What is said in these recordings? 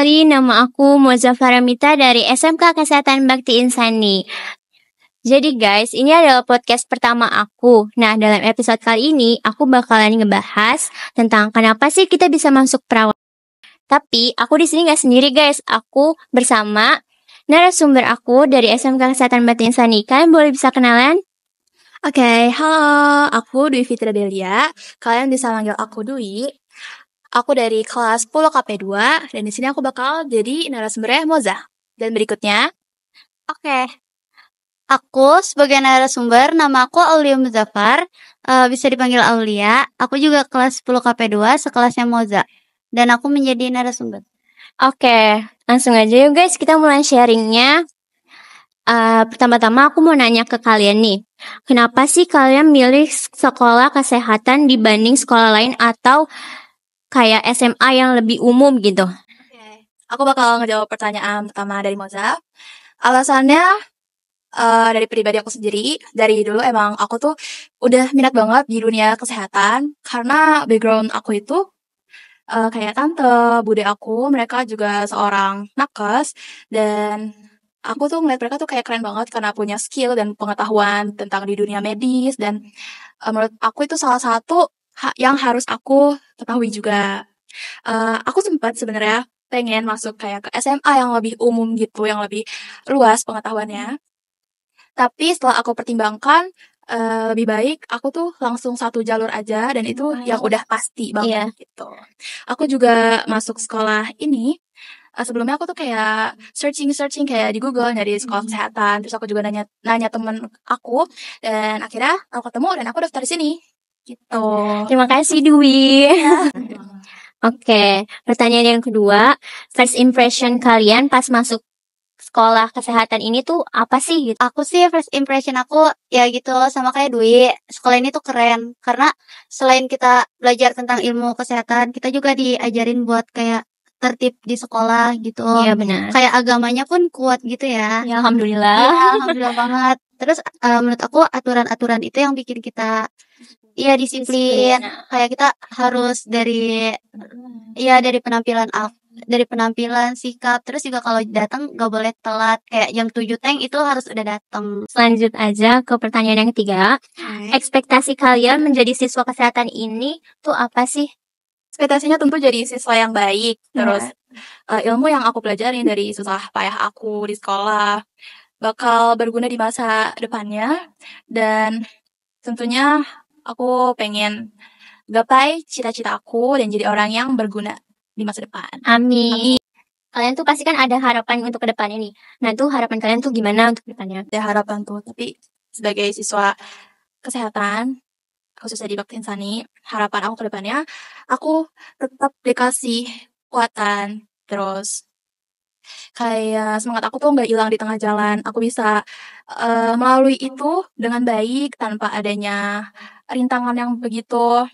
kenalin, nama aku Moza Faramita dari SMK Kesehatan Bakti Insani. Jadi guys, ini adalah podcast pertama aku. Nah, dalam episode kali ini, aku bakalan ngebahas tentang kenapa sih kita bisa masuk perawat. Tapi, aku di sini nggak sendiri guys. Aku bersama narasumber aku dari SMK Kesehatan Bakti Insani. Kalian boleh bisa kenalan? Oke, halo, aku Dwi Fitri Delia. Kalian bisa manggil aku Dwi. Aku dari kelas 10 KP2 dan di sini aku bakal jadi narasumbernya Moza. Dan berikutnya, Oke, aku sebagai narasumber, nama aku Aulia Muzaffar, bisa dipanggil Aulia. Aku juga kelas 10 KP2, sekelasnya Moza. Dan aku menjadi narasumber. Oke, langsung aja yuk guys, kita mulai sharingnya. Pertama-tama aku mau nanya ke kalian nih. Kenapa sih kalian milih sekolah kesehatan dibanding sekolah lain atau kayak SMA yang lebih umum gitu? Oke, aku bakal ngejawab pertanyaan pertama dari Moza. Alasannya dari pribadi aku sendiri, dari dulu emang aku tuh udah minat banget di dunia kesehatan karena background aku itu kayak tante, bude aku, mereka juga seorang nakes dan aku tuh ngeliat mereka tuh kayak keren banget karena punya skill dan pengetahuan tentang di dunia medis dan menurut aku itu salah satu yang harus aku ketahui juga. Aku sempat sebenarnya pengen masuk kayak ke SMA yang lebih umum gitu, yang lebih luas pengetahuannya. Tapi setelah aku pertimbangkan, lebih baik aku tuh langsung satu jalur aja dan itu yang udah pasti banget gitu. Aku juga masuk sekolah ini, sebelumnya aku tuh kayak searching kayak di Google nyari sekolah kesehatan, terus aku juga nanya temen aku dan akhirnya aku ketemu dan aku daftar di sini. Gitu. Terima kasih Dwi. Oke, pertanyaan yang kedua, first impression kalian pas masuk sekolah kesehatan ini tuh apa sih gitu? Aku sih first impression aku ya gitu sama kayak Dwi. Sekolah ini tuh keren karena selain kita belajar tentang ilmu kesehatan, kita juga diajarin buat kayak tertib di sekolah gitu. Iya benar. Kayak agamanya pun kuat gitu ya. Ya, alhamdulillah. Iya, alhamdulillah banget. Terus menurut aku aturan-aturan itu yang bikin kita disiplin. Kayak kita harus dari penampilan, sikap, terus juga kalau datang gak boleh telat. Kayak jam 7 teng itu harus udah datang. Lanjut aja ke pertanyaan yang ketiga. Ekspektasi kalian menjadi siswa kesehatan ini tuh apa sih? Ekspektasinya tentu jadi siswa yang baik. Terus ilmu yang aku pelajarin dari susah payah aku di sekolah bakal berguna di masa depannya. Dan tentunya aku pengen gapai cita-cita aku dan jadi orang yang berguna di masa depan. Amin. Kalian tuh pasti kan ada harapan untuk kedepannya nih. Nah tuh harapan kalian tuh gimana untuk kedepannya? Ada harapan tuh, tapi sebagai siswa kesehatan, khususnya di Bakti Insani, harapan aku kedepannya, aku tetap dikasih kekuatan, terus kayak semangat aku tuh nggak hilang di tengah jalan. Aku bisa melalui itu dengan baik tanpa adanya rintangan yang begitu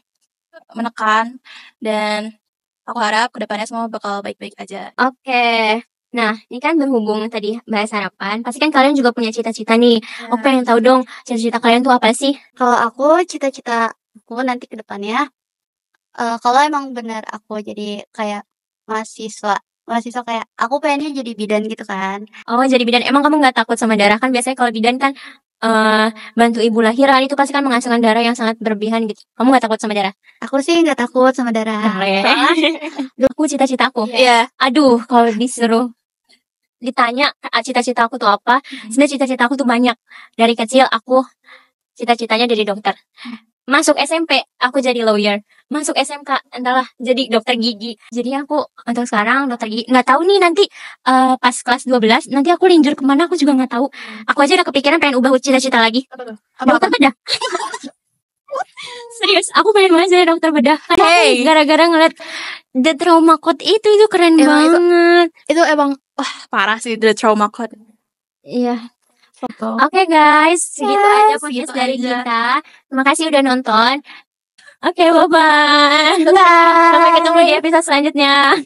menekan dan aku harap kedepannya semua bakal baik-baik aja. Oke. Nah, ini kan berhubung tadi bahas harapan, pasti kan kalian juga punya cita-cita nih. Aku pengen tahu dong, cita-cita kalian tuh apa sih? Kalau aku cita-cita aku nanti ke depannya, kalau emang benar aku jadi kayak mahasiswa kayak aku pengennya jadi bidan gitu kan. Oh, jadi bidan. Emang kamu nggak takut sama darah? Kan biasanya kalau bidan kan bantu ibu lahiran itu pasti kan menghasilkan darah yang sangat berlebihan gitu. Kamu nggak takut sama darah? Aku sih nggak takut sama darah. Aku cita-citaku. Iya. Aduh, kalau disuruh ditanya cita-cita aku tuh apa? Sebenarnya cita-cita aku tuh banyak. Dari kecil aku cita-citanya jadi dokter. Masuk SMP aku jadi lawyer. Masuk SMK entahlah jadi dokter gigi. Jadi aku untuk sekarang dokter gigi. Nggak tahu nih nanti pas kelas 12 nanti aku linjur kemana aku juga nggak tahu. Aku aja udah kepikiran pengen ubah cita-cita lagi. Dokter bedah. Serius, aku pengen banget jadi dokter bedah. Karena gara-gara ngeliat The Trauma Code itu keren banget. Itu emang parah sih The Trauma Code. Iya. Oke guys, segitu aja podcast dari kita. Terima kasih udah nonton. Oke, bye-bye. Sampai ketemu di episode selanjutnya.